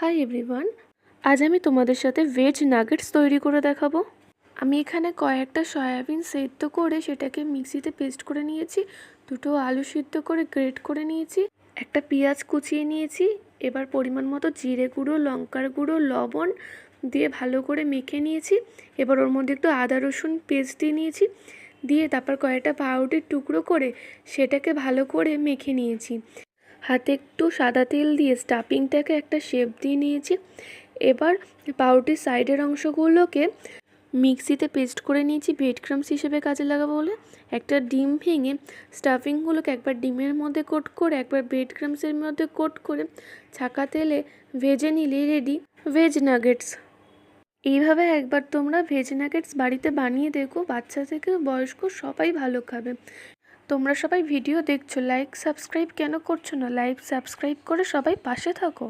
Hi everyone, আজ আমি তোমাদের সাথে ভেজ নাগেটস তৈরি করে দেখাবো। আমি এখানে কয়েকটা সয়াবিন সেদ্ধ করে সেটাকে মিক্সিতে পেস্ট করে নিয়েছি, দুটো আলু সিদ্ধ করে গ্রেট করে নিয়েছি, একটা পেঁয়াজ কুচিয়ে নিয়েছি। এবার পরিমাণ মতো জিরে গুঁড়ো, লঙ্কার গুঁড়ো, লবণ দিয়ে ভালো করে মেখে নিয়েছি। এবার ওর মধ্যে একটু আদা রসুন পেস্ট দিয়ে নিয়েছি, দিয়ে তারপর কয়েকটা পাউরুটির টুকরো করে সেটাকে ভালো করে মেখে নিয়েছি। হাতে একটু সাদা তেল দিয়ে স্টাফিংটাকে একটা শেপ দিয়ে নিয়েছি। এবার পাউরুটির সাইডের অংশগুলোকে মিক্সিতে পেস্ট করে নিয়েছি ব্রেড ক্রাম্বস হিসেবে কাজে লাগাবো বলে। একটা ডিম ভেঙে স্টাফিংগুলোকে একবার ডিমের মধ্যে কোট করে একবার ব্রেড ক্রাম্বসের মধ্যে কোট করে ছাকা তেলে ভেজে নিলে রেডি ভেজ নাগেটস। এইভাবে একবার তোমরা ভেজ নাগেটস বাড়িতে বানিয়ে দেখো, বাচ্চা থেকে বয়স্ক সবাই ভালো খাবে। তোমরা সবাই ভিডিও দেখছো, লাইক সাবস্ক্রাইব কেন করছো না? লাইক সাবস্ক্রাইব করে সবাই পাশে থাকো।